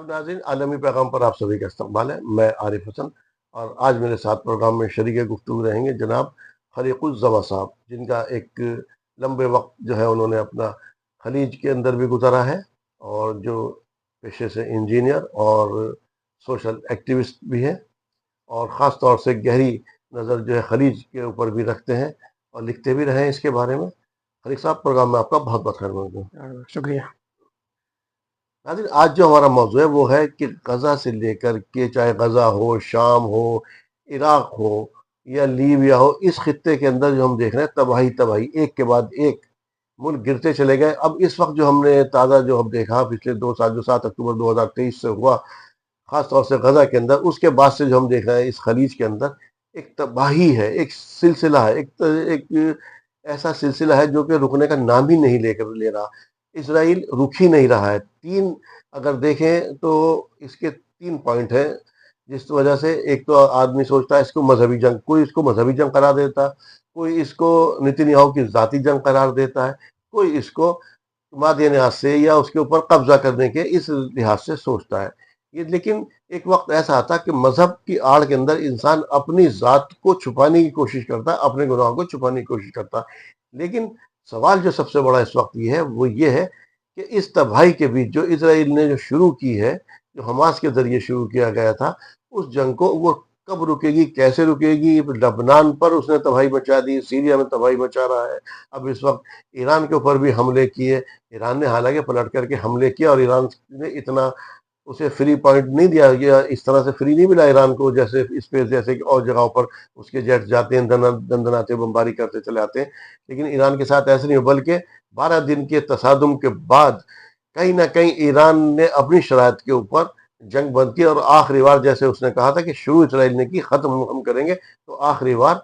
जनाब नाज़रीन, आलमी पैगाम पर आप सभी का इस्तकबाल है। मैं आरिफ हसन और आज मेरे साथ प्रोग्राम में शरीक गुफ्तगू रहेंगे जनाब फरीकुज़्ज़मा साहब, जिनका एक लंबे वक्त जो है उन्होंने अपना खलीज के अंदर भी गुजारा है और जो पेशे से इंजीनियर और सोशल एक्टिविस्ट भी हैं और ख़ास तौर से गहरी नज़र जो है खलीज के ऊपर भी रखते हैं और लिखते भी रहे हैं इसके बारे में। फरीक साहब, प्रोग्राम में आपका बहुत बहुत खैर मकदम। शुक्रिया। नाज़रीन, आज जो हमारा मौज़ू है वो है कि गज़ा से लेकर के, चाहे गज़ा हो, शाम हो, इराक हो या लीबिया हो, इस खित्ते के अंदर जो हम देख रहे हैं तबाही तबाही, एक के बाद एक मुल्क गिरते चले गए। अब इस वक्त जो हमने ताज़ा जो हम देखा पिछले 2 साल, जो 7 अक्टूबर 2023 से हुआ, खास तौर से गजा के अंदर, उसके बाद से जो हम देख रहे हैं इस खलीज के अंदर एक तबाही है, एक सिलसिला है, एक ऐसा सिलसिला है जो कि रुकने का नाम ही नहीं लेकर ले रहा। इसराइल रुक ही नहीं रहा है। तीन अगर देखें तो इसके तीन पॉइंट हैं जिस वजह से, एक तो आदमी सोचता है इसको मजहबी जंग, कोई इसको मजहबी जंग करार देता, कोई इसको नेतन्याहू की जाती जंग करार देता है, कोई इसको मादे न्याज से या उसके ऊपर कब्जा करने के इस लिहाज से सोचता है। ये लेकिन एक वक्त ऐसा आता कि मजहब की आड़ के अंदर इंसान अपनी जात को छुपाने की कोशिश करता है, अपने गुनाहों को छुपाने की कोशिश करता है। लेकिन सवाल जो सबसे बड़ा इस वक्त ये है वो ये है कि इस तबाही के बीच जो इसराइल ने जो शुरू की है, जो हमास के जरिए शुरू किया गया था, उस जंग को वो कब रुकेगी, कैसे रुकेगी? लबनान पर उसने तबाही मचा दी, सीरिया में तबाही मचा रहा है। अब इस वक्त ईरान के ऊपर भी हमले किए। ईरान ने हालांकि पलट करके हमले किया और ईरान ने इतना उसे फ्री पॉइंट नहीं दिया, या इस तरह से फ्री नहीं मिला ईरान को जैसे स्पेस, जैसे कि और जगहों पर उसके जेट जाते हैं, दंदनाते बमबारी करते चले आते हैं। लेकिन ईरान के साथ ऐसे नहीं, बल्कि 12 दिन के तसादुम के बाद कहीं ना कहीं ईरान ने अपनी शराइत के ऊपर जंग बंद की और आखिरी बार, जैसे उसने कहा था कि शुरू इसराइल ने की, खत्म हम करेंगे, तो आखिरी बार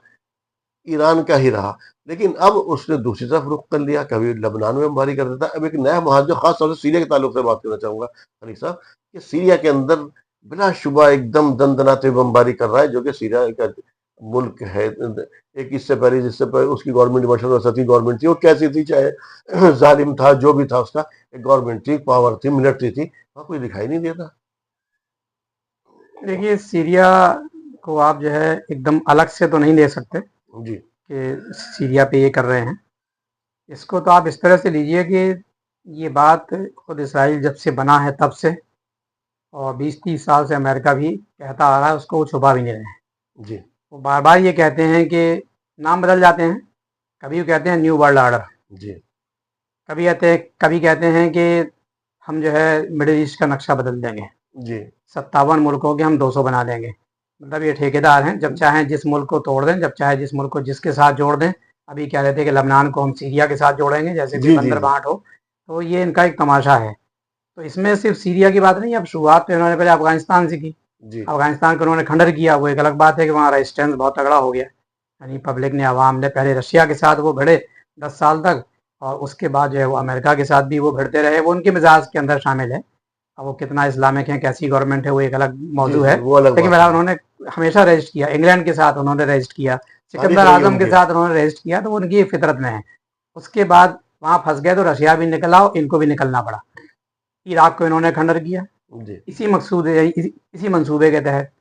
ईरान का ही रहा। लेकिन अब उसने दूसरी तरफ रुख कर लिया, कभी लबनान में बमबारी कर देता। अब एक नया मुहाजिर, खास तौर से सीरिया के ताल्लुक से बात करना चाहूंगा अली साहब, कि सीरिया के अंदर बिलाशुबा एकदम दंदनाते बमबारी कर रहा है, जो कि सीरिया का मुल्क है। एक इससे पहले, जिससे पहले उसकी गवर्नमेंट, बशर असद की गवर्नमेंट थी, वो कैसी थी, चाहे जालिम था, जो भी था, उसका एक गवर्नमेंट थी, पावर थी, मिलिट्री थी, वहाँ कोई दिखाई नहीं देता। देखिए, सीरिया को आप जो है एकदम अलग से तो नहीं ले सकते जी कि सीरिया पे ये कर रहे हैं। इसको तो आप इस तरह से लीजिए कि ये बात खुद इसराइल जब से बना है तब से, और 20-30 साल से अमेरिका भी कहता आ रहा है, उसको वो छुपा भी नहीं रहे हैं। जी वो बार बार ये कहते हैं कि नाम बदल जाते हैं। कभी वो कहते हैं न्यू वर्ल्ड ऑर्डर, जी कभी कहते हैं कि हम जो है मिडिल ईस्ट का नक्शा बदल देंगे, जी 57 मुल्कों के हम 200 बना देंगे। मतलब ये ठेकेदार हैं, जब चाहें जिस मुल्क को तोड़ दें, जब चाहे जिस मुल्क को जिसके साथ जोड़ दें। अभी कह रहे थे कि लबनान को हम सीरिया के साथ जोड़ेंगे, जैसे कोई जी जी बंदर जी बांट हो। तो ये इनका एक तमाशा है। तो इसमें सिर्फ सीरिया की बात नहीं, अब शुरुआत तो इन्होंने पहले अफगानिस्तान से की। जी अफगानिस्तान को उन्होंने खंडर किया, वो एक अलग बात है कि वहाँ रेजिस्टेंस बहुत तगड़ा हो गया। यानी पब्लिक ने, आवाम ने, पहले रशिया के साथ वो भिड़े 10 साल तक, और उसके बाद जो है वो अमेरिका के साथ भी वो भिड़ते रहे। वो उनके मिजाज के अंदर शामिल है। अब वो कितना इस्लामिक है, कैसी गवर्नमेंट है, वो एक अलग जी मौजू है। जी, वो अलग लेकिन बात बहरहाल है। उन्होंने हमेशा रेजिस्ट किया। इंग्लैंड के साथ उन्होंने रेजिस्ट किया, तारीख सिकंदर रही है आजम के उनकी। साथ उन्होंने रेजिस्ट किया, तो वो उनकी फितरत में है। उसके बाद वहाँ फंस गए तो रशिया भी निकला और इनको भी निकलना पड़ा। इराक को इन्होंने खंडर किया, जी इसी मंसूबे के तहत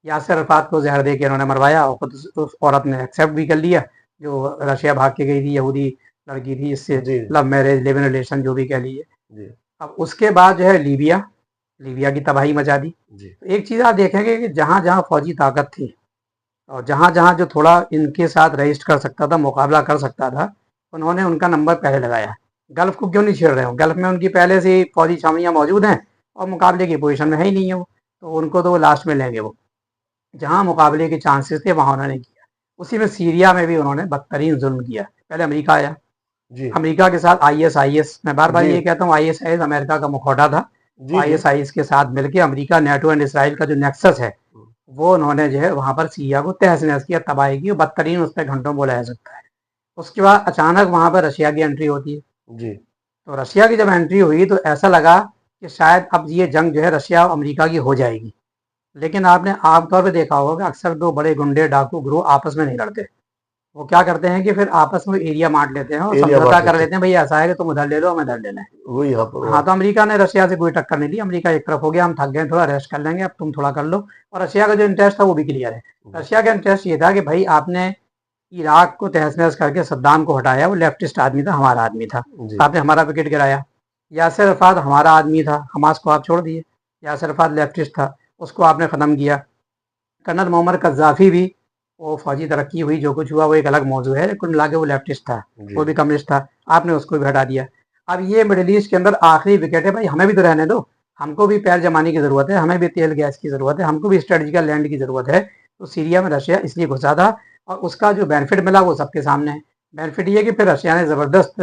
यासिर अरफात को जहर दे के इन्होंने मरवाया, और खुद उस औरत ने एक्सेप्ट भी कर लिया, जो रशिया भाग के गई थी, यहूदी लड़की थी, इससे जी love marriage, live in relation, जो भी कह लीजिए। जी अब उसके बाद जो है लीबिया, लीबिया की तबाही मचा दी। जी तो एक चीज़ आप देखेंगे कि जहाँ जहाँ फौजी ताकत थी और जहाँ जहाँ जो थोड़ा इनके साथ रजिस्ट कर सकता था, मुकाबला कर सकता था, उन्होंने उनका नंबर पहले लगाया। गल्फ को क्यों नहीं छेड़ रहे हो? गल्फ में उनकी पहले से ही फौजी छावनियाँ मौजूद हैं और मुकाबले की पोजीशन में है ही नहीं है वो, तो उनको तो वो लास्ट में लेंगे। वो जहाँ मुकाबले के चांसेस थे वहाँ उन्होंने किया। उसी में सीरिया में भी उन्होंने बदतरीन जुल्म किया। पहले अमेरिका आया, जी अमेरिका के साथ आईएस, मैं बार बार जी ये कहता हूँ, आईएस अमेरिका का मुखौटा था। जी जी आईएस के साथ मिलकर अमेरिका, नेटो एंड इसराइल का जो नेक्सस है, वो उन्होंने जो है वहाँ पर सीरिया को तहस नहस किया, तबाही की, बदतरीन उस पर घंटों बोला जा सकता है। उसके बाद अचानक वहाँ पर रशिया की एंट्री होती है। जी तो रशिया की जब एंट्री हुई तो ऐसा लगा कि शायद अब ये जंग जो है रशिया और अमेरिका की हो जाएगी। लेकिन आपने आमतौर पर देखा होगा कि अक्सर दो बड़े गुंडे डाकू ग्रोह आपस में नहीं लड़ते। वो क्या करते हैं कि फिर आपस में एरिया बांट लेते हैं और एरिया समझौता बांट कर लेते लेते हैं, भाई ऐसा है कि तुम उधर ले लो, हम इधर ले लें। हैं, वही यहाँ पर हुआ। हाँ, तो अमेरिका ने रशिया से कोई टक्कर नहीं ली, अमेरिका एक तरफ हो गया, हम थक गए, थोड़ा रेस्ट कर लेंगे, अब तुम थोड़ा कर लो। और रशिया का जो इंटरेस्ट था वो भी क्लियर है। रशिया का इंटरेस्ट ये था कि भाई आपने इराक को तहस नहस करके सद्दाम को हटाया, वो लेफ्टिस्ट आदमी था, हमारा आदमी था, जी आपने हमारा विकेट गिराया। यासिर अरफात हमारा आदमी था, हमास को आप छोड़ दिए। यासिर अरफात लेफ्टिस्ट था, उसको आपने ख़त्म किया। कर्नल मोहम्मद कज़ाफ़ी भी, वो फौजी तरक्की हुई, जो कुछ हुआ वो एक अलग मौजू है, कुल मिला के वो लेफ्टिस्ट था, जी वो भी कम्युनिस्ट था, आपने उसको भी हटा दिया। अब ये मिडिल ईस्ट के अंदर आखिरी विकेट है, भाई हमें भी तो रहने दो, हमको भी पैर जमाने की ज़रूरत है, हमें भी तेल गैस की ज़रूरत है, हमको भी स्ट्रेटजिकल लैंड की ज़रूरत है। तो सीरिया में रशिया इसलिए घुसा था, और उसका जो बेनिफिट मिला वो सबके सामने है। बेनिफिट ये कि फिर रशिया ने ज़बरदस्त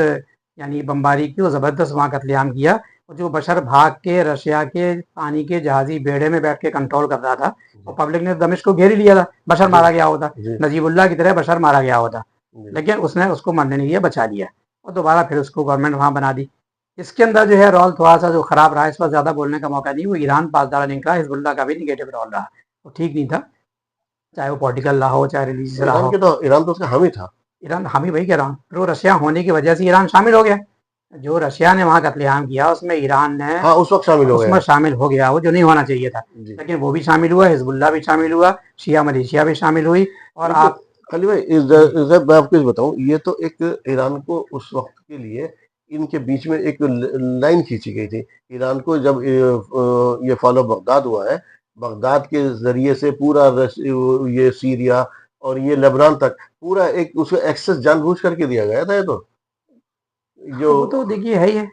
यानी बमबारी की, वो ज़बरदस्त वहाँ कत्लेआम किया। और जो बशर भाग के रशिया के पानी के जहाज़ी बेड़े में बैठ के कंट्रोल कर रहा था, और पब्लिक ने दमिश्क को घेर ही लिया था, बशर जी मारा गया होता, जी नजीबुल्लाह की तरह बशर मारा गया होता, जी। लेकिन उसने उसको मरने नहीं दिया, बचा लिया, और दोबारा फिर उसको गवर्नमेंट वहाँ बना दी। इसके अंदर जो है रोल थोड़ा सा जो खराब रहा, इस पर ज़्यादा बोलने का मौका नहीं, वो ईरान पासदार निकला, हिजबुल्लाह का भी निगेटिव रोल रहा, वो ठीक नहीं था, चाहे वो पॉलिटिकल रहा हो, चाहे रिलीजियस तो रहा हो। ईरान तो उसका हामी था। ईरान, हम ही वही कह रहा हूँ, प्रो रशिया होने की वजह से ईरान शामिल हो गया। जो रशिया ने वहाँ कत्लेआम किया उसमें ईरान ने हाँ उस वक्त शामिल हो उसमें गया। शामिल हो गया, वो जो नहीं होना चाहिए था, जी लेकिन वो भी शामिल हुआ, हिजबुल्लाह भी शामिल हुआ, शिया मलेशिया भी शामिल हुई। और लेकिन आप खली भाई जी मैं आपको ये बताऊं, ये तो एक ईरान को उस वक्त के लिए इनके बीच में एक लाइन खींची गई थी। ईरान को जब ये फॉलो बगदाद हुआ है, बगदाद के जरिए से पूरा ये सीरिया और ये लेबनान तक पूरा एक उसको एक्सेस जानबूझ करके दिया गया था। ये तो जो हाँ, वो तो देखिए है ही है।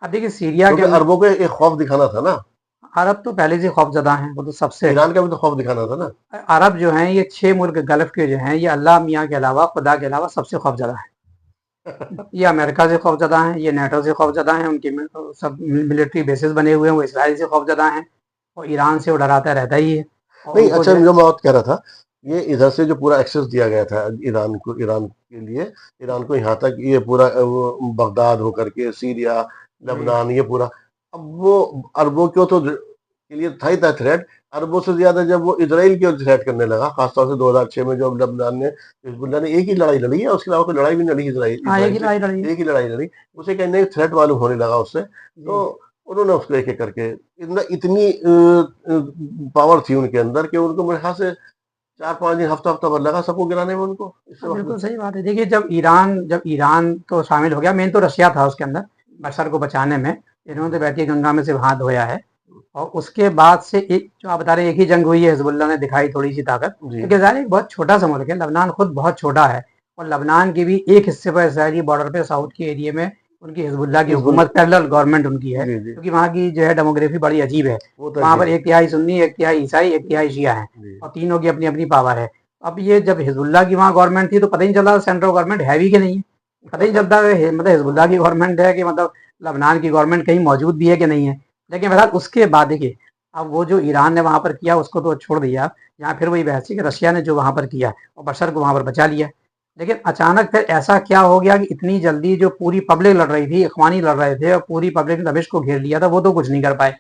अब देखिए सीरिया के क्योंकि अंदर अरबों को एक खौफ दिखाना था ना, अरब तो पहले से खौफजदा हैं, वो तो सबसे। ईरान का भी तो खौफ दिखाना था ना। अरब जो हैं, ये 6 मुल्क गल्फ के जो हैं, ये अल्लाह मियाँ के अलावा, खुदा के अलावा सबसे खौफजदा है। ये अमेरिका से खौफजदा हैं, ये नेटो से खौफजदा हैं, उनकी सब मिलिट्री बेसिस बने हुए हैं, वो इसराइल से खौफजदा हैं, और ईरान से वो डराता रहता ही है, और नहीं उनको अच्छा, जो है जो मैं बात कह रहा था, ये इधर से जो पूरा एक्सेस दिया गया था ईरान को, ईरान के लिए, ईरान को यहाँ तक ये पूरा वो बगदाद होकर के सीरिया जी लेबनान ये पूरा, अब वो अरबों को तो के लिए था ही था थ्रेट। अरबों से ज्यादा जब वो इसराइल की ओर थ्रेट करने लगा, खासतौर से 2006 में जब लेबनान ने, हिजबुल्लाह ने एक ही लड़ाई लड़ी है, उसके अलावा कोई लड़ाई भी नहीं लड़ी इसराइल हाँ, एक इसराइल ही से, लड़ाई लड़ी है। एक ही लड़ाई लड़ी। उसे कहीं नहीं थ्रेट मालूम होने लगा उससे, जी तो उन्होंने उसको एक एक करके इतनी पावर थी उनके अंदर कि उनको मेरे ख्याल से 4-5 दिन, हफ्ता हफ्ता भर लगा सबको गिराने में उनको इससे हाँ, वक्त में। बिल्कुल सही बात है। देखिए जब ईरान तो शामिल हो गया, मेन तो रशिया था उसके अंदर, बशर को बचाने में। इन्होंने तो बैठ के गंगा में से हाथ धोया है। और उसके बाद से एक जो आप बता रहे हैं, एक ही जंग हुई है, हिजबुल्लाह ने दिखाई थोड़ी सी ताकत, जी क्योंकि ज़ाहिर है एक बहुत छोटा सा मुल्क है, लबनान खुद बहुत छोटा है, और लबनान के भी एक हिस्से पर इसराइली बॉर्डर पे साउथ के एरिया में उनकी हिजबुल्लाह की हिजबुल हुकूमत, पैरेलल गवर्नमेंट उनकी है, जी जी क्योंकि वहाँ की जो है डेमोग्राफी बड़ी अजीब है। वो तो वहाँ अजीब पर है। एक तिहाई सुन्नी, एक तिहाई ईसाई, एक तिहाई शिया है, जी और तीनों की अपनी अपनी पावर है। अब ये जब हिजबुल्लाह की वहाँ गवर्नमेंट थी तो पता ही नहीं चला सेंट्रल गवर्नमेंट है भी कि नहीं है, पता ही नहीं चलता मतलब हिजबुल्लाह की गवर्नमेंट है कि मतलब लबनान की गवर्नमेंट कहीं मौजूद भी है कि नहीं है। लेकिन बहरहाल उसके बाद देखिए, अब वो जो ईरान ने वहाँ पर किया उसको तो छोड़ दिया, यहाँ फिर वही बहस है कि रशिया ने जो वहाँ पर किया और बशर को वहाँ पर बचा लिया। लेकिन अचानक फिर ऐसा क्या हो गया कि इतनी जल्दी जो पूरी पब्लिक लड़ रही थी, इखवानी लड़ रहे थे, और पूरी पब्लिक ने दमिश्क को घेर लिया था, वो तो कुछ नहीं कर पाए।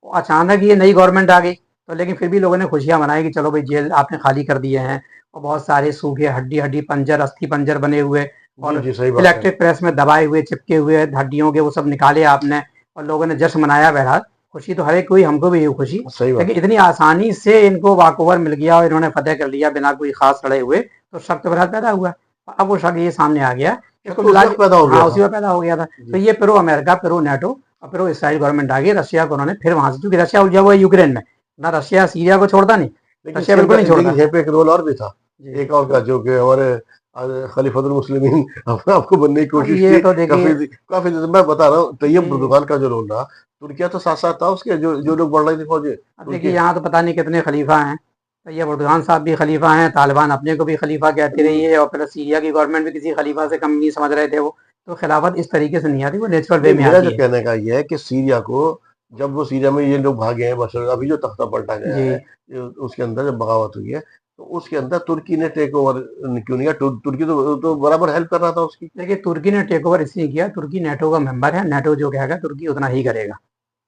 अचानक ये नई गवर्नमेंट आ गई, तो लेकिन फिर भी लोगों ने खुशियां मनाई कि चलो भाई जेल आपने खाली कर दिए हैं, और बहुत सारे सूखे हड्डी हड्डी पंजर, अस्थि पंजर बने हुए, जी और जी सही बात है। इलेक्ट्रिक प्रेस में दबाए हुए चिपके हुए हड्डियों के, वो सब निकाले आपने, और लोगों ने जश्न मनाया। बहरहाल खुशी तो हर एक को हुई, हमको भी हुई खुशी। सही बात लेकिन है। इतनी आसानी से इनको वाकओवर मिल गया और इन्होंने फतेह कर लिया बिना कोई खास लड़े हुए, तो शक तो बहरहाल पैदा हुआ। अब वो शक ये सामने आ गया कि शक कुल तो उस मिला वक्त के, पैदा हो गया हाँ था। उसी में पैदा हो गया था। तो जी ये प्रो अमेरिका, प्रो नेटो और प्रो इसराइल गवर्नमेंट आ गई। रशिया को उन्होंने फिर वहां से, क्योंकि रशिया उलझा हुआ है यूक्रेन में, ना रशिया सीरिया को छोड़ता नहीं, लेकिन रशिया इसके बिल्कुल नहीं अंदर, लेकिन छोड़ता। यहाँ पे एक रोल और भी था, जी एक और का, जो कि हमारे खलीफतुल मुस्लिमीन अपने आप को बनने की अब कोशिश ये की तो देखिए। काफी काफी मैं बता रहा हूँ, तैयब जी अर्दोगान का जो रोल रहा, तुर्किया तो साथ साथ था उसके, जो जो लोग बढ़ रहे थे फौजी अब देखिए, तुर्की। यहाँ तो पता नहीं कितने खलीफा हैं, तो ये बुरहान साहब भी खलीफा हैं, तालिबान अपने को भी खलीफा कहती रही है, और फिर सीरिया की गवर्नमेंट भी किसी खलीफा से कम नहीं समझ रहे थे वो। तो खिलाफत इस तरीके से नहीं आती, वो नेचुरल वे नहीं, में मेरा जो आती है। कहने का ये है कि सीरिया को, जब वो सीरिया में ये लोग भागे हैं, बशर अभी जो तख्ता पलटा गया जी है, उसके अंदर जब बगावत हुई है, तो उसके अंदर तुर्की ने टेक ओवर क्यों नहीं किया? तुर्की तो बराबर हेल्प कर रहा था उसकी। देखिए, तुर्की ने टेक ओवर इसलिए किया, तुर्की नेटो का मेंबर है, नेटो जो कहेगा तुर्की उतना ही करेगा।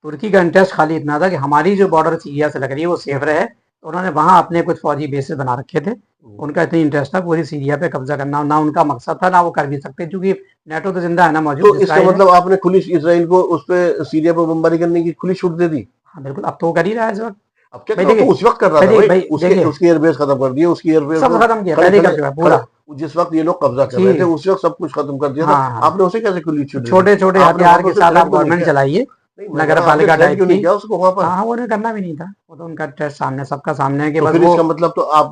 तुर्की का इंटरेस्ट खाली इतना था कि हमारी जो बॉर्डर सीरिया से लग रही है वो सेफ रहे, तो उन्होंने वहां अपने कुछ फौजी बेसेस बना रखे थे, उनका इतना इंटरेस्ट था पूरी सीरिया पे कब्जा करना, ना उनका मकसद था, ना वो कर भी सकते, क्योंकि नेटो तो जिंदा है ना, तो मौजूद इसका इसराइल है। मतलब आपने खुली इसराइल को उस पे सीरिया पे बमबारी करने की खुली छूट दे दी? हाँ बिल्कुल, अब तो वो कर ही रहा है इस वक्त। अब क्या भाई करो, तो देखिए, उस वक्त कर रहा भाई था देखिए, भाई। भाई उसके देखिए, उसकी एयरबेस खत्म कर दिए, उसकी एयरबेस सब को खत्म किया, खड़े पहले ही खड़े कर चुका है खड़े, पूरा। जिस वक्त ये लोग कब्जा कर जी, रहे थे उस वक्त सब कुछ खत्म कर दिया था। हाँ हाँ, आपने उसे कैसे खुली छूट दे दी? छोटे छोटे आपने हथियार वहां पे के उसे साथ आप थ्रेट क्यों नहीं गवर्नमेंट किया? चलाइए, नहीं, मैं कह नगर रहा हूँ, आपने पालिका थ्रेट टाइप क्यों नहीं की। किया उसको वहां पर? हाँ हाँ, वो उन्हें करना भी नहीं था, वो तो उनका टेस्ट सामने, सबका सामने है कि तो बस फिर वो। इसका मतलब तो आप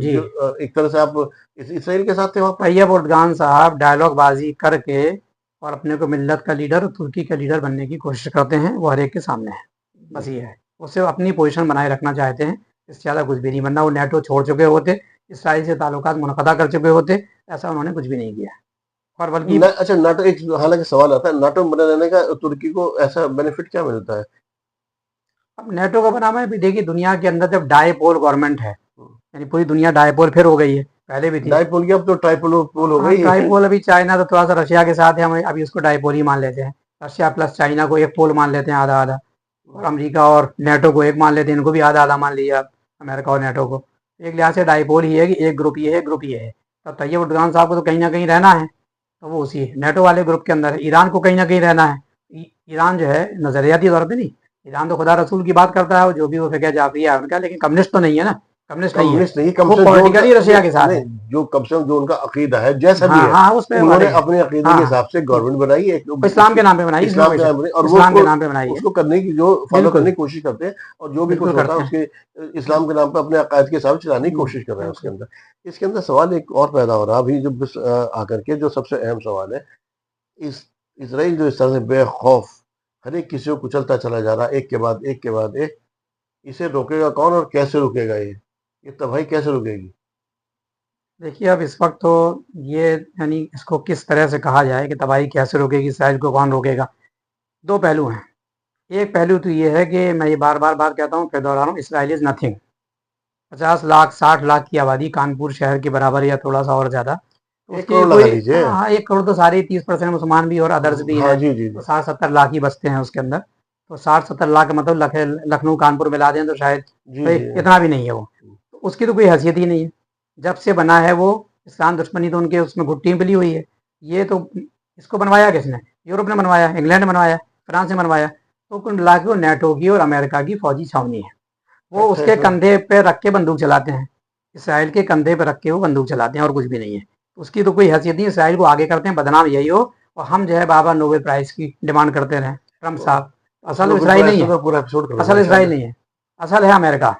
जी, जो एक तरह से आप इसराइल के साथ थे वहां पर। तैयब उर्दगान साहब डायलॉग बाजी करके और अपने को मिल्लत का लीडर और तुर्की का लीडर बनने की कोशिश करते हैं, वो हर एक के सामने है। बस ये है, वो सिर्फ अपनी पोजीशन बनाए रखना चाहते हैं, इससे ज़्यादा कुछ भी नहीं। वरना वो नेटो छोड़ चुके होते, इसराइल से ताल्लुकात मुनक़ता कर चुके होते, ऐसा उन्होंने कुछ भी नहीं किया। और बल्कि अच्छा, नाटो एक हालांकि सवाल आता है, नाटो में बने रहने का तुर्की को ऐसा बेनिफिट क्या मिलता है? अब नेटो का बनाना है भी, देखिए दुनिया के अंदर जब डायपोल गवर्नमेंट है, हम्म। यानी पूरी दुनिया डायपोल फिर हो गई है, पहले भी थी। डाइपोल की अब तो ट्राइपोल पोल हो हाँ, गई है। ट्राइपोल अभी चाइना तो थोड़ा सा रशिया के साथ है, हम अभी उसको डायपोल ही मान लेते हैं। रशिया प्लस चाइना को एक पोल मान लेते हैं, आधा आधा। और अमेरिका और नेटो को एक मान लेते हैं, इनको भी आधा आधा मान लिया, अमेरिका और नेटो को। एक लिहाज से डायपोल ही है कि एक ग्रुप ये है, ग्रुप ये है। तब तैयब उर्दगान साहब को तो कहीं ना कहीं रहना है, तो वो उसी नेटो वाले ग्रुप के अंदर है। ईरान को कहीं ना कहीं रहना है। ईरान जो है नजरियाती तौर पे नहीं, ईरान तो खुदा रसूल की बात करता है, वो जो भी वो फिक्र जाफरी है उनका, लेकिन कम्युनिस्ट तो नहीं है ना, कम्युनिस्ट नहीं है। कम्युनिस्ट नहीं, कम वो से कम जो उनका पॉलिटिकली रशिया के साथ नहीं, है। जो कम से कम जो उनका अकीदा है जैसा भी हाँ है, हाँ, उस पे वाले उन्होंने हैं। अपने अकीदे हाँ के हाँ, हिसाब से गवर्नमेंट बनाई है, एक वो इस्लाम उसकी के नाम पे बनाई, इसमें इस्लाम कोई के शक, नाम बनाई, और वो इस्लाम उसको के नाम पे बनाई है। उसको करने की जो फॉलो करने बिल्कुल, की कोशिश करते हैं, और जो भी कुछ बिल्कुल होता है करते हैं। उसके इस्लाम के नाम पे अपने अकायद के हिसाब से चलाने की कोशिश कर रहे हैं उसके बिल्कुल। अंदर। इसके अंदर सवाल एक और पैदा हो रहा है अभी, जब आकर के जो सबसे अहम सवाल है, इस इसराइल जो इस तरह से बेखौफ हर एक किसी को कुचलता चला जा रहा है, एक के बाद एक, इसे रोकेगा कौन और कैसे रुकेगा? ये तबाही कैसे रुकेगी? देखिए अब इस वक्त तो ये, यानी इसको किस तरह से कहा जाए कि तबाही कैसे रोकेगी, इसराइल को कौन रोकेगा। दो पहलू हैं। एक पहलू तो ये है कि मैं ये बार बार बात कहता हूँ, फिर दोहरा रहा हूँ, Israel is nothing. 50 lakh 60 lakh की आबादी, कानपुर शहर के बराबर या थोड़ा सा और ज़्यादा, तो एक उसकी करोड़ लगा कोई, लीजिए। हाँ हाँ, 1 करोड़ तो सारे 30% मुसलमान भी और अदर्स भी हाँ हैं, जी जी तो जी 60-70 लाख ही बसते हैं उसके अंदर। तो 60-70 लाख का मतलब लखनऊ कानपुर मिला दें तो शायद जी भाई जी। इतना भी नहीं है वो। तो उसकी तो कोई हैसियत ही नहीं है। जब से बना है वो, इस्लाम दुश्मनी तो उनके उसमें घुट्टी पली हुई है। ये तो, इसको बनवाया किसने? यूरोप ने बनवाया, इंग्लैंड ने बनवाया, फ्रांस ने बनवाया। तो कुल मिला के वो नेटो की और अमेरिका की फौजी छावनी है। वो फैक्ट है उसके इसमें। कंधे पे रख के बंदूक चलाते हैं, इसराइल के कंधे पे रख के वो बंदूक चलाते हैं, और कुछ भी नहीं है। उसकी तो कोई हैसियत नहीं है। इसराइल को आगे करते हैं बदनाम यही हो, और हम जो है बाबा नोबेल प्राइज की डिमांड करते रहे, ट्रम्प तो साहब। उस असल नोबेल इसराइल प्राइज नहीं पे है, तो पूरा एपिसोड करूंगा असल इसराइल इंशाल्लाह। नहीं है, असल है अमेरिका,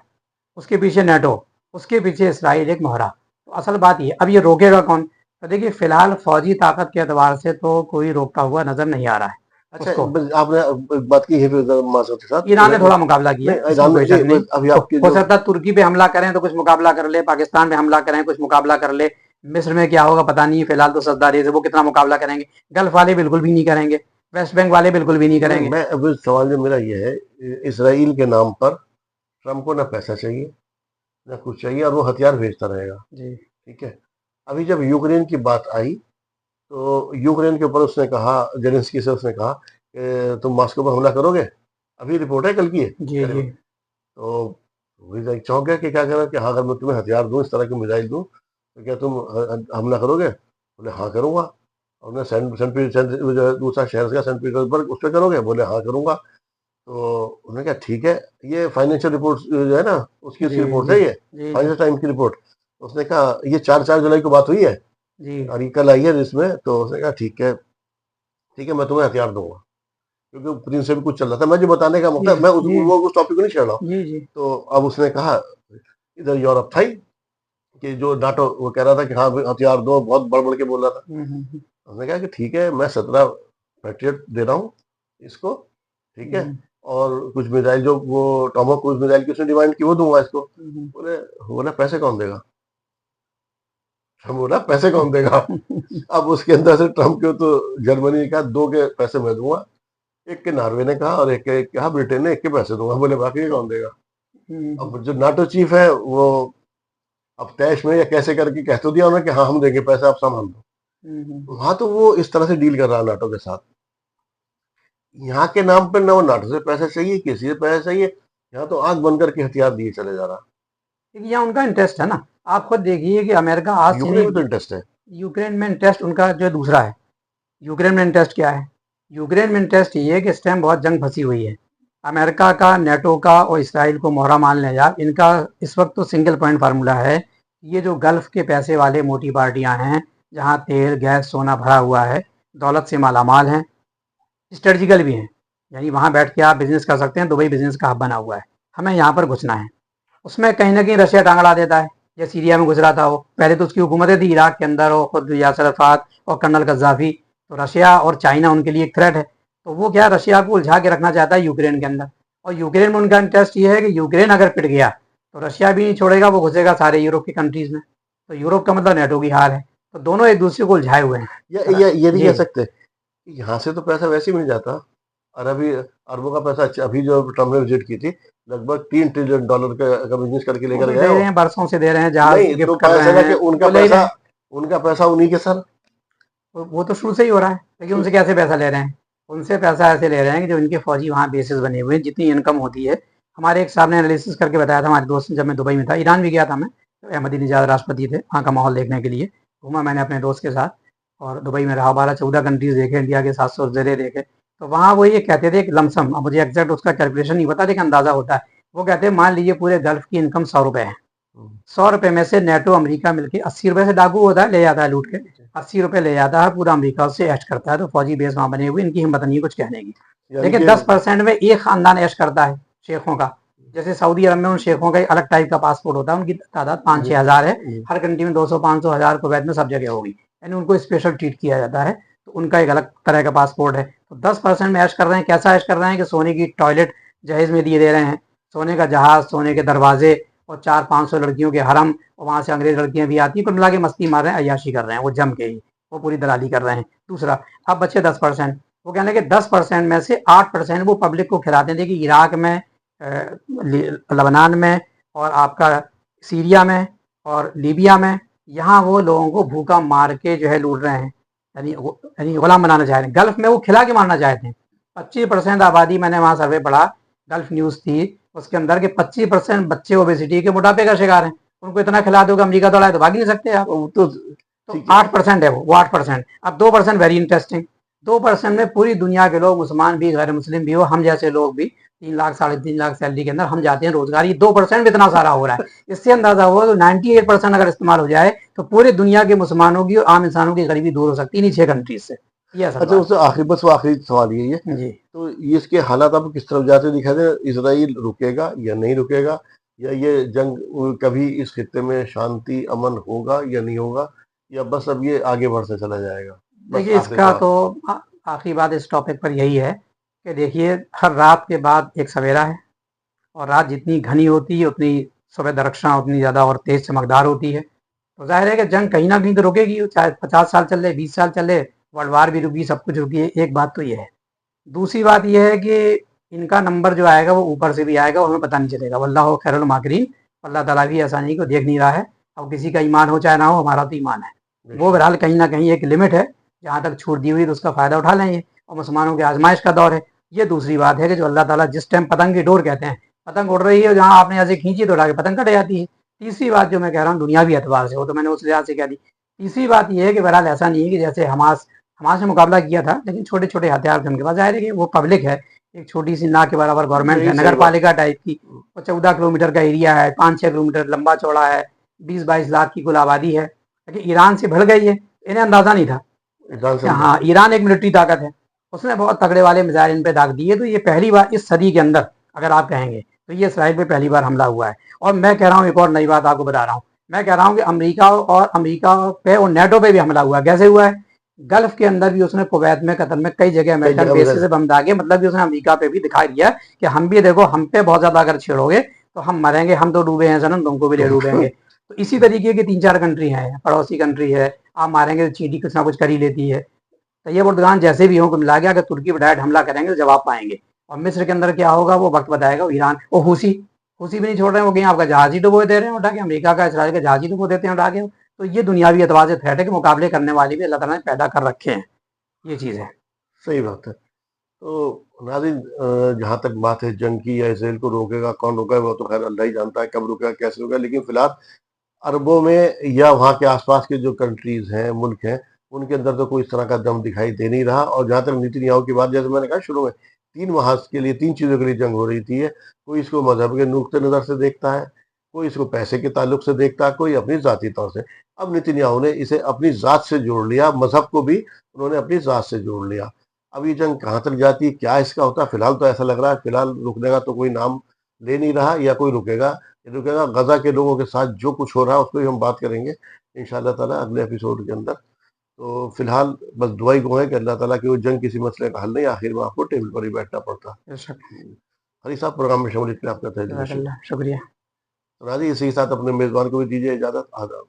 उसके पीछे नेटो, उसके पीछे इसराइल एक मोहरा। तो असल बात ये, अब ये रोकेगा कौन? तो देखिए फिलहाल फौजी ताकत के एतबार से तो कोई रोकता हुआ नजर नहीं आ रहा है अच्छा, उसको। आपने एक बात की है फिर मासud के साथ, ईरान ने थोड़ा मुकाबला किया, नहीं इसमें ईरान में कोई शक नहीं, नहीं। अभी तो आपके हो जो सकता है तुर्की पे हमला करें तो कुछ मुकाबला कर ले, पाकिस्तान पे हमला करें कुछ मुकाबला कर ले, मिस्र में क्या होगा पता नहीं, फिलहाल तो सत्तारी से वो कितना मुकाबला करेंगे। गल्फ वाले बिल्कुल भी नहीं करेंगे, वेस्ट बैंक वाले बिल्कुल भी नहीं नहीं, करेंगे। मैं अभी सवाल जो मेरा ये है, इसराइल के नाम पर ट्रम्प को ना पैसा चाहिए ना कुछ चाहिए, और वो हथियार भेजता रहेगा। जी ठीक है। अभी जब यूक्रेन की बात आई, तो यूक्रेन के ऊपर उसने कहा, जेलेंस्की से उसने कहा कि तुम मॉस्को पर हमला करोगे। अभी रिपोर्ट है, कल की है, जी कह जी। रहे। तो वही चौंक गया कि क्या कह रहा है कि हाँ, अगर मैं तुम्हें हथियार दूं, इस तरह की मिसाइल दूं, तो क्या तुम हमला करोगे? बोले हाँ करूंगा। और मैं जो है दूसरा शहर का सेंट पीटर्सबर्ग, उस पर करोगे? बोले हाँ करूंगा। तो उन्होंने कहा ठीक है, ये फाइनेंशियल रिपोर्ट जो है ना, उसकी जी उसकी रिपोर्ट जी है ये, जी जी फाइनेंशियल टाइम्स की रिपोर्ट। उसने कहा ये 4 जुलाई को बात हुई है, जी और ये कल आई है जिसमें, तो उसने कहा ठीक है, ठीक है, मैं तुम्हें हथियार दूंगा। क्योंकि पुतिन से भी कुछ चल रहा था, मैं जो बताने का जी मकसद, मैं जी वो उस टॉपिक को नहीं छेड़ रहा हूँ। जी जी। तो अब उसने कहा, इधर यूरोप था ही, कि जो नाटो वो कह रहा था कि हाँ भाई हथियार दो, बहुत बढ़ बढ़ के बोल रहा था। हम्म। उसने कहा कि ठीक है, मैं 17 पैट्रियट दे रहा हूँ इसको, ठीक है, हम्म, और कुछ मिसाइल जो वो टॉमहॉक क्रूज मिसाइल की उसने डिमांड की वो दूंगा इसको। हम्म, बोले बोला पैसे कौन देगा? हम बोला पैसे कौन देगा? अब उसके अंदर से ट्रम्प के तो जर्मनी ने कहा दो के पैसे मैं दूंगा, एक के नॉर्वे ने कहा, और एक के कहा ब्रिटेन ने, एक के पैसे दूंगा। बोले बाकी के कौन देगा? हम्म, अब जो नाटो चीफ है वो अब तैश में या कैसे करके कह तो दिया उन्होंने कि हाँ हम देंगे पैसे, आप सामान दो। हम्म। वहां तो वो इस तरह से डील कर रहा है नाटो के साथ। यहाँ के नाम पर ना वो नाटो से पैसे चाहिए, किसी से पैसे चाहिए, यहाँ तो आंख बंद करके हथियार दिए चले जा रहा। क्योंकि यहाँ उनका इंटरेस्ट है ना। आप खुद देखिए कि अमेरिका आज से यूक्रेन में तो नहीं, इंटरेस्ट है। यूक्रेन में इंटरेस्ट उनका जो दूसरा है। यूक्रेन में इंटरेस्ट क्या है? यूक्रेन में इंटरेस्ट ये है कि इस टाइम बहुत जंग फंसी हुई है। अमेरिका का, नेटो का और इसराइल को मोहरा मान लें आप, इनका इस वक्त तो सिंगल पॉइंट फार्मूला है। ये जो गल्फ के पैसे वाले मोटी पार्टियां हैं, जहां तेल गैस सोना भरा हुआ है, दौलत से मालामाल हैं, स्ट्रेटजिकल भी हैं, यानी वहां बैठ के आप बिजनेस कर सकते हैं। दुबई बिजनेस का हब बना हुआ है, हमें यहाँ पर घुसना है। उसमें कहीं ना कहीं रशिया टांग अड़ा देता है। या सीरिया में घुस रहा था वो, पहले तो उसकी हुकूमतें थी इराक के अंदर, और खुद यासर अरफात और कर्नल कज्जाफी। तो रशिया और चाइना उनके लिए एक थ्रेट है। तो वो क्या, रशिया को उलझा के रखना चाहता है यूक्रेन के अंदर। और यूक्रेन में उनका इंटरेस्ट ये है कि यूक्रेन अगर पिट गया तो रशिया भी नहीं छोड़ेगा, वो घुसेगा सारे यूरोप की कंट्रीज में। तो यूरोप का मतलब नेटो की हार है। तो दोनों एक दूसरे को उलझाए हुए हैं। या ये नहीं जी। कह सकते कि यहाँ से तो पैसा वैसे ही मिल जाता। और अभी अरबों का पैसा, अभी जो ट्रम्प ने विजिट की थी, लगभग $3 ट्रिलियन का बिजनेस करके वो लेकर तो गए दे रहे हो। हैं, बरसों से दे रहे हैं, जहाज नहीं तो गिफ्ट कर पता रहे चला कि हैं, वो ले ही रहे हैं। उनका पैसा उन्हीं के सर। वो तो शुरू से ही हो रहा है, लेकिन उनसे कैसे पैसा ले रहे हैं? उनसे पैसा ऐसे ले रहे हैं कि जो इनके फौजी वहाँ बेसिस बने हुए हैं, जितनी इनकम होती है। हमारे एक साहब ने एनालिसिस करके बताया था, हमारे दोस्त ने, जब मैं दुबई में था, ईरान भी गया था मैं, तो अहमदीनेजाद राष्ट्रपति थे, वहाँ का माहौल देखने के लिए घूमा मैंने अपने दोस्त के साथ। और दुबई में रहा, 12-14 कंट्रीज देखे, इंडिया के 700 ज़िले देखे। तो वहाँ वो ये कहते थे कि लमसम, अब मुझे एग्जैक्ट उसका कैलकुलेशन नहीं पता, लेकिन अंदाजा होता है। वो कहते हैं मान लीजिए पूरे गल्फ की इनकम 100 रुपये है, 100 रुपये में से नेटो अमेरिका मिलके 80 रुपये से डाकू होता है, ले जाता है लूट के। 80 रुपये ले जाता है, पूरा अमेरिका उससे ऐश करता है। तो फौजी बेस वहां बने हुए, इनकी हिम्मत नहीं है कुछ कहने की। यानी लेकिन कि 10% में एक खानदान ऐश करता है, शेखों का। जैसे सऊदी अरब में उन शेखों का एक अलग टाइप का पासपोर्ट होता है, उनकी तादाद 5-6 हज़ार है। हर कंट्री में 200-500 हज़ार कुवैत में सब जगह होगी, यानी उनको स्पेशल ट्रीट किया जाता है। तो उनका एक अलग तरह का पासपोर्ट है। तो 10% में ऐश कर रहे हैं। कैसा ऐश कर रहे हैं कि सोने की टॉयलेट जहेज में दिए दे रहे हैं, सोने का जहाज, सोने के दरवाजे, और 400-500 लड़कियों के हरम, और वहां से अंग्रेज लड़कियां भी आती हैं, कुल मिला के मस्ती मार रहे हैं, अय्याशी कर रहे हैं वो जम के ही। वो पूरी दलाली कर रहे हैं। दूसरा, अब बचे 10%। वो कहने लगे 10% में से 8% वो पब्लिक को खिलाते हैं। देखिए इराक में, लबनान में, और आपका सीरिया में, और लीबिया में, यहाँ वो लोगों को भूखा मार के जो है लूट रहे हैं, यानी गुलाम बनाना चाह रहे हैं। गल्फ में वो खिला के मारना चाहते हैं। 25% आबादी, मैंने वहाँ सर्वे पढ़ा, गल्फ न्यूज़ थी उसके अंदर, के 25% बच्चे ओबेसिटी के, मोटापे का शिकार हैं। उनको इतना खिला दो कि अमेरिका तो लाए तो भाग नहीं सकते आप। वो तो तो ठीक है। 8% है वो 8%। अब 2% वेरी इंटरेस्टिंग। 2% में पूरी दुनिया के लोग, मुसलमान भी, गैर मुस्लिम भी हो, हम जैसे लोग भी, 3 लाख 3.5 लाख सैलरी के अंदर हम जाते हैं रोजगार। ये 2% में इतना सारा हो रहा है। इससे अंदाजा हुआ तो 98% अगर इस्तेमाल हो जाए तो पूरी दुनिया के मुसलमानों की और आम इंसानों की गरीबी दूर हो सकती है, इन्हीं 6 कंट्रीज से। ये असल अच्छा, बात उससे आखिरी, बस वो आखिरी सवाल यही है। है जी। तो ये इसके हालात आपको किस तरफ जाते दिखाई दे? इसराइल रुकेगा या नहीं रुकेगा? या ये जंग कभी इस खित्ते में शांति अमन होगा या नहीं होगा? या बस अब ये आगे बढ़ते चला जाएगा? बस देखिए आखिरी इसका सवाल। तो आखिरी बात इस टॉपिक पर यही है कि देखिए, हर रात के बाद एक सवेरा है। और रात जितनी घनी होती है उतनी सुबह दरख्शां उतनी ज़्यादा और तेज़ चमकदार होती है। तो जाहिर है कि जंग कहीं ना कहीं तो रुकेगी, चाहे 50 साल चले, 20 साल चले, वर्ल्ड वार भी रुकी, सब कुछ रुकी है। एक बात तो ये है। दूसरी बात यह है कि इनका नंबर जो आएगा वो ऊपर से भी आएगा और हमें पता नहीं चलेगा। वल्लाहु खैरुल माकिरीन। अल्लाह ताला भी ऐसा नहीं कि देख नहीं रहा है। अब किसी का ईमान हो चाहे ना हो, हमारा तो ईमान है। वो बहरहाल कहीं ना कहीं एक लिमिट है, जहाँ तक छूट दी हुई तो उसका फ़ायदा उठा लेंगे। और मुसलमानों की आजमाइश का दौर है। ये दूसरी बात है कि जो अल्लाह ताला जिस टाइम पतंग की डोर कहते हैं, पतंग उड़ रही है, जहाँ आपने ऐसे खींची तो उड़ा के पतंग कट जाती है। तीसरी बात जो मैं कह रहा हूँ दुनियावी एतबार से, वो तो मैंने उस लिहाज से कह दी। तीसरी बात यह है कि बहरहाल ऐसा नहीं है कि जैसे हमास, हमास ने मुकाबला किया था, लेकिन छोटे छोटे हथियार थे उनके पास। जाहिर है कि वो पब्लिक है, एक छोटी सी ना के बराबर गवर्नमेंट नहीं, है, सही नगर बात। पालिका टाइप की। वो 14 किलोमीटर का एरिया है, 5-6 किलोमीटर लंबा चौड़ा है, 20-22 लाख की कुल आबादी है। लेकिन ईरान से भड़ गई है, इन्हें अंदाजा नहीं था। ईरान से हाँ, ईरान एक मिलिट्री ताकत है, उसने बहुत तगड़े वाले मिसाइल इन पे दाग दिए। तो ये पहली बार इस सदी के अंदर, अगर आप कहेंगे, तो ये इसराइल पे पहली बार हमला हुआ है। और मैं कह रहा हूँ एक और नई बात आपको बता रहा हूँ। मैं कह रहा हूँ कि अमेरिका पे और नेटो पे भी हमला हुआ है। कैसे हुआ है? गल्फ के अंदर भी उसने, कुवैत में, कतर में, कई जगह कई अमेरिकन जगह बेसिस मिसाइल। से बम दागे। मतलब कि उसने अमेरिका पे भी दिखा दिया कि हम भी देखो, हम पे बहुत ज्यादा अगर छेड़ोगे तो हम मरेंगे, हम तो डूबे हैं सनम, तुमको भी ले डूबेंगे। तो इसी तरीके की 3-4 कंट्री हैं, पड़ोसी कंट्री है। आप मारेंगे तो चींटी कुछ ना कुछ कर ही लेती है। तैयब उर्दगान जैसे भी हों, कुल मिला के अगर तुर्की पर डायरेक्ट हमला करेंगे तो जवाब पाएंगे। और मिस्र के अंदर क्या होगा वो वक्त बताएगा। वो ईरान, वो हुसी, हुसी भी नहीं छोड़ रहे हैं। वो कहीं आपका जहाज ही डुबो दे रहे हैं उठा के, अमेरिका का, इसराइल का जहाज ही डुबो देते हैं उठा के। तो ये दुनियावी एतबार से थ्रेट है कि मुकाबले करने वाले भी अल्लाह ताला ने पैदा कर रखे हैं। ये चीज़ है। सही बात है। तो नाज़रीन, जहाँ तक बात है जंग की या इसराइल को रोकेगा कौन, रोका है वो तो खैर अल्लाह ही जानता है, कब रुकेगा कैसे रुकेगा। लेकिन फिलहाल अरबों में या वहाँ के आसपास के जो कंट्रीज हैं, मुल्क हैं, उनके अंदर तो कोई इस तरह का दम दिखाई दे नहीं रहा। और जहाँ तक नीतिनियाहों की बात, जैसे मैंने कहा शुरू में, 3 महाज के लिए, 3 चीज़ों के लिए जंग हो रही थी ये। कोई इसको मज़हब के नुक्ते नज़र से देखता है, कोई इसको पैसे के ताल्लुक से देखता है, कोई अपनी ज़ाती तौर से। अब नेतन्याहू ने इसे अपनी ज़ात से जोड़ लिया, मज़हब को भी उन्होंने अपनी ज़ात से जोड़ लिया। अब ये जंग कहाँ तक जाती है, क्या इसका होता है, फिलहाल तो ऐसा लग रहा है, फिलहाल रुकने का तो कोई नाम ले नहीं रहा या कोई रुकेगा। रुकेगा गजा के लोगों के साथ जो कुछ हो रहा है, उसको ही हम बात करेंगे इंशाल्लाह ताला अगले एपिसोड के अंदर। तो फिलहाल बस दुआ ही गो है कि अल्लाह ताला की वो जंग किसी मसले का हल नहीं, आखिर में आपको टेबल पर ही बैठना पड़ता। बेशक। हरी साहब, प्रोग्राम में शमूलियत के लिए आपका तहे दिल से जज़ाकल्लाह, शुक्रिया। शुक्रिया। तो नाज़रीन, इसी के साथ अपने मेज़बान को भी दीजिए इजाज़त। आदाब।